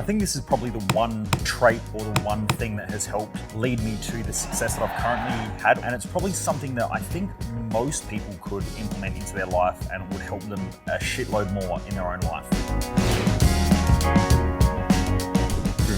think this is probably the one trait or the one thing that has helped lead me to the success that I've currently had. And it's probably something that I think most people could implement into their life and it would help them a shitload more in their own life.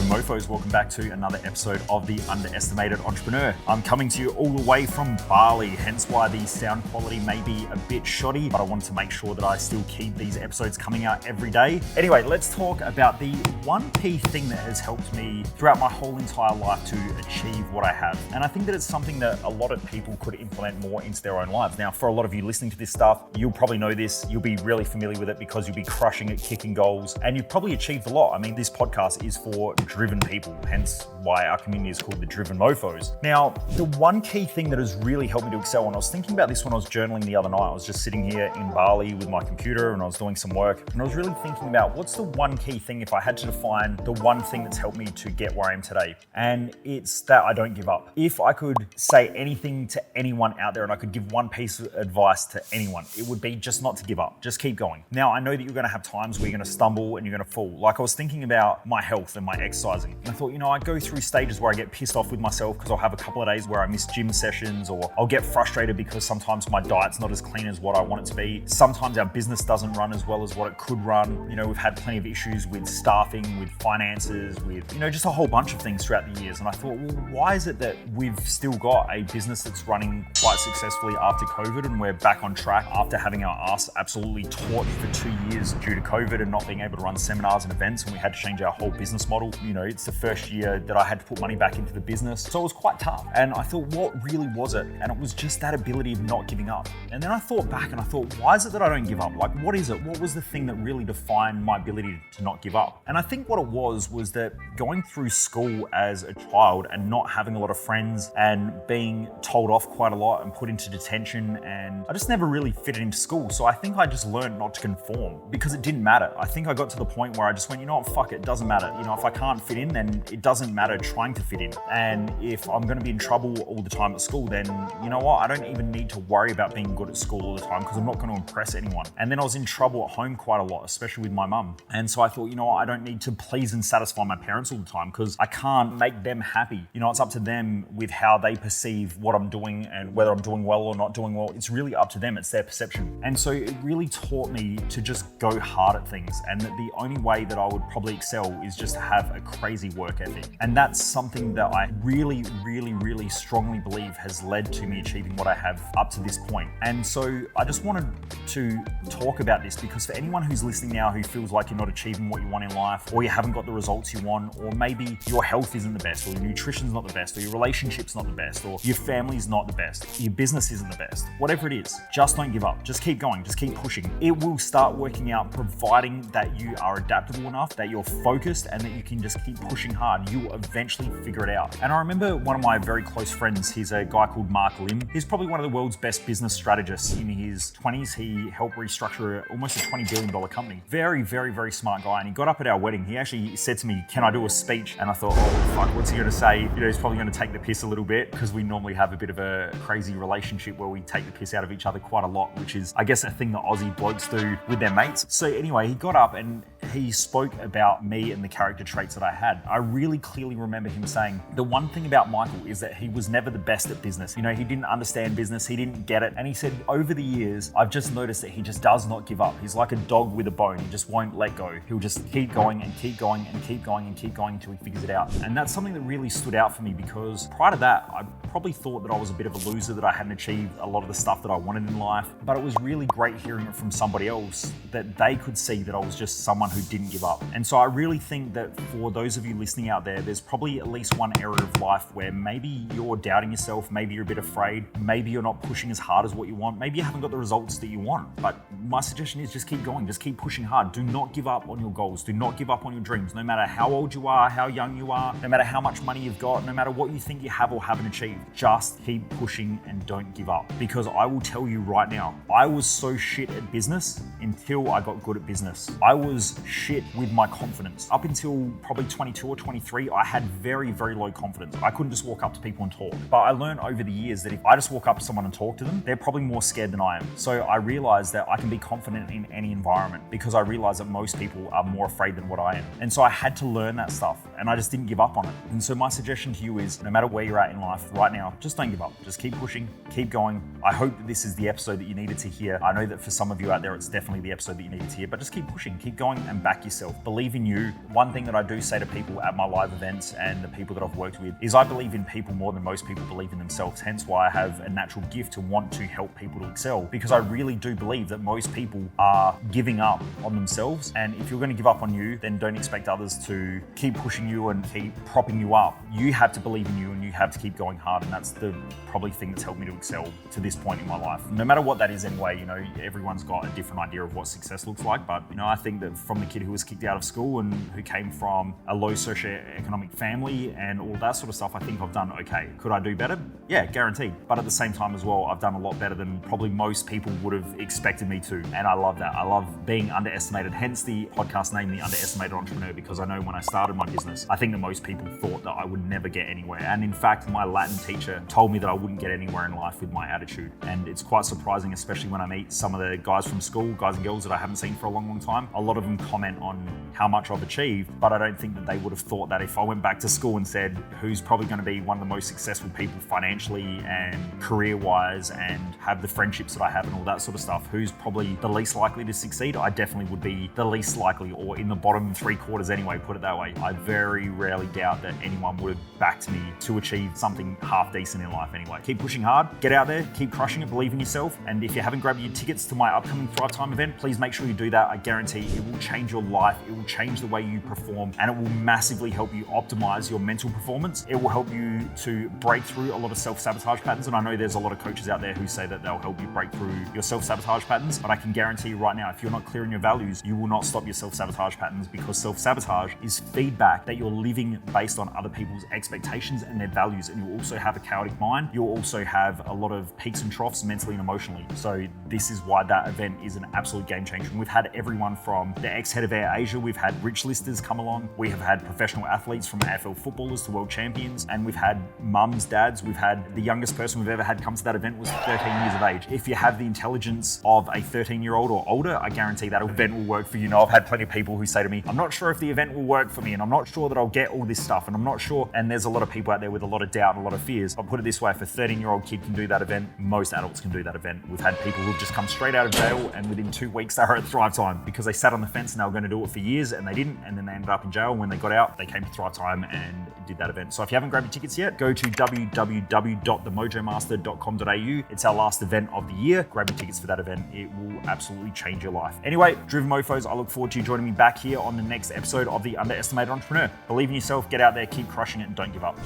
Mofos, welcome back to another episode of The Underestimated Entrepreneur. I'm coming to you all the way from Bali, hence why the sound quality may be a bit shoddy, but I wanted to make sure that I still keep these episodes coming out every day. Anyway, let's talk about the one key thing that has helped me throughout my whole entire life to achieve what I have. And I think that it's something that a lot of people could implement more into their own lives. Now, for a lot of you listening to this stuff, you'll probably know this, you'll be really familiar with it because you'll be crushing it, kicking goals, and you've probably achieved a lot. I mean, this podcast is for driven people, hence why our community is called the Driven Mofos. Now, the one key thing that has really helped me to excel, and I was thinking about this when I was journaling the other night, I was just sitting here in Bali with my computer and I was doing some work, and I was really thinking about what's the one key thing if I had to define the one thing that's helped me to get where I am today. And it's that I don't give up. If I could say anything to anyone out there and I could give one piece of advice to anyone, it would be just not to give up, just keep going. Now, I know that you're gonna have times where you're gonna stumble and you're gonna fall. Like I was thinking about my health and my exercising. And I thought, I go through stages where I get pissed off with myself because I'll have a couple of days where I miss gym sessions, or I'll get frustrated because sometimes my diet's not as clean as what I want it to be. Sometimes our business doesn't run as well as what it could run. We've had plenty of issues with staffing, with finances, with, just a whole bunch of things throughout the years. And I thought, well, why is it that we've still got a business that's running quite successfully after COVID and we're back on track after having our ass absolutely torched for 2 years due to COVID and not being able to run seminars and events, and we had to change our whole business model. It's the first year that I had to put money back into the business. So it was quite tough. And I thought, what really was it? And it was just that ability of not giving up. And then I thought back and I thought, why is it that I don't give up? Like, what is it? What was the thing that really defined my ability to not give up? And I think what it was that going through school as a child and not having a lot of friends and being told off quite a lot and put into detention, and I just never really fitted into school. So I think I just learned not to conform because it didn't matter. I think I got to the point where I just went, fuck it, doesn't matter. If I can't fit in, then it doesn't matter trying to fit in. And if I'm going to be in trouble all the time at school, then I don't even need to worry about being good at school all the time because I'm not going to impress anyone. And then I was in trouble at home quite a lot, especially with my mum. And so I thought, I don't need to please and satisfy my parents all the time because I can't make them happy. It's up to them with how they perceive what I'm doing and whether I'm doing well or not doing well. It's really up to them. It's their perception. And so it really taught me to just go hard at things, and that the only way that I would probably excel is just to have a crazy work ethic. And that's something that I really, really, really strongly believe has led to me achieving what I have up to this point. And so I just wanted to talk about this because for anyone who's listening now who feels like you're not achieving what you want in life, or you haven't got the results you want, or maybe your health isn't the best, or your nutrition's not the best, or your relationship's not the best, or your family's not the best, your business isn't the best, whatever it is, just don't give up. Just keep going, just keep pushing. It will start working out providing that you are adaptable enough, that you're focused, and that you can just keep pushing hard. You will eventually figure it out. And I remember one of my very close friends, he's a guy called Mark Lim. He's probably one of the world's best business strategists. In his 20s, he helped restructure almost a $20 billion company. Very, very, very smart guy. And he got up at our wedding. He actually said to me, can I do a speech? And I thought, oh, fuck, what's he going to say? He's probably going to take the piss a little bit because we normally have a bit of a crazy relationship where we take the piss out of each other quite a lot, which is, I guess, a thing that Aussie blokes do with their mates. So anyway, he got up and he spoke about me and the character traits that I had. I really clearly remember him saying, the one thing about Michael is that he was never the best at business. He didn't understand business, he didn't get it. And he said, over the years, I've just noticed that he just does not give up. He's like a dog with a bone. He just won't let go. He'll just keep going and keep going and keep going and keep going until he figures it out. And that's something that really stood out for me because prior to that, I probably thought that I was a bit of a loser, that I hadn't achieved a lot of the stuff that I wanted in life. But it was really great hearing it from somebody else that they could see that I was just someone who didn't give up. And so I really think that for those of you listening out there, there's probably at least one area of life where maybe you're doubting yourself, maybe you're a bit afraid, maybe you're not pushing as hard as what you want, maybe you haven't got the results that you want. But my suggestion is just keep going, just keep pushing hard. Do not give up on your goals. Do not give up on your dreams. No matter how old you are, how young you are, no matter how much money you've got, no matter what you think you have or haven't achieved, just keep pushing and don't give up. Because I will tell you right now, I was so shit at business until I got good at business. I was shit with my confidence. Up until probably 22 or 23, I had very, very low confidence. I couldn't just walk up to people and talk. But I learned over the years that if I just walk up to someone and talk to them, they're probably more scared than I am. So I realized that I can be confident in any environment because I realized that most people are more afraid than what I am. And so I had to learn that stuff and I just didn't give up on it. And so my suggestion to you is no matter where you're at in life right now, just don't give up. Just keep pushing, keep going. I hope that this is the episode that you needed to hear. I know that for some of you out there, it's definitely the episode that you needed to hear, but just keep pushing, keep going and back yourself. Believe in you. One thing that I do say to people at my live events and the people that I've worked with is I believe in people more than most people believe in themselves. Hence why I have a natural gift to want to help people to excel, because I really do believe that most people are giving up on themselves. And if you're going to give up on you, then don't expect others to keep pushing you and keep propping you up. You have to believe in you and you have to keep going hard. And that's the probably thing that's helped me to excel to this point in my life. No matter what that is anyway, everyone's got a different idea of what success looks like. But, I think that from the kid who was kicked out of school and who came from a low socioeconomic family and all that sort of stuff, I think I've done okay. Could I do better? Yeah, guaranteed. But at the same time as well, I've done a lot better than probably most people would have expected me to. And I love that. I love being underestimated. Hence the podcast name, The Underestimated Entrepreneur, because I know when I started my business, I think that most people thought that I would never get anywhere. And in fact, my Latin teacher told me that I wouldn't get anywhere in life with my attitude. And it's quite surprising, especially when I meet some of the guys from school, guys and girls that I haven't seen for a long, long time. A lot of them comment on how much I've achieved, but I don't think that they would have thought that if I went back to school and said, who's probably going to be one of the most successful people financially and career-wise and have the friendships that I have and all that sort of stuff, who's probably the least likely to succeed, I definitely would be the least likely, or in the bottom 3/4 anyway, put it that way. I very rarely doubt that anyone would have backed me to achieve something half decent in life anyway. Keep pushing hard, get out there, keep crushing it, believe in yourself. And if you haven't grabbed your tickets to my upcoming Thrive Time event, please make sure you do that. I guarantee it will change your life. It will change the way you perform, and it will massively help you optimize your mental performance. It will help you to break through a lot of self-sabotage patterns. And I know there's a lot of coaches out there who say that they'll help you break through your self-sabotage patterns, but I can guarantee you right now, if you're not clear in your values, you will not stop your self-sabotage patterns, because self-sabotage is feedback that you're living based on other people's expectations and their values. And you'll also have a chaotic mind. You'll also have a lot of peaks and troughs mentally and emotionally. So this is why that event is an absolute game changer. And we've had everyone from the ex-head of Air Asia, we've had rich listers come along, we have had professional athletes from AFL footballers to world champions, and we've had mums, dads, we've had the youngest person we've ever had come to that event was 13 years of age. If you have the intelligence of a 13-year-old or older, I guarantee that event will work for you. I've had plenty of people who say to me, I'm not sure if the event will work for me, and I'm not sure that I'll get all this stuff, and I'm not sure. And there's a lot of people out there with a lot of doubt and a lot of fears. I'll put it this way, if a 13-year-old kid can do that event, most adults can do that event. We've had people who've just come straight out of jail, and within 2 weeks they were at Thrive Time because they sat on the fence and they were going to do it for years and they didn't, and then they ended up in jail. When they got out, they came to Thrive Time and did that event. So if you haven't grabbed your tickets yet, go to www.themojomaster.com.au. It's our last event of the year. Grab your tickets for that event. It will absolutely change your life. Anyway, Driven Mofos, I look forward to you joining me back here on the next episode of The Underestimated Entrepreneur. Believe in yourself, get out there, keep crushing it, and don't give up.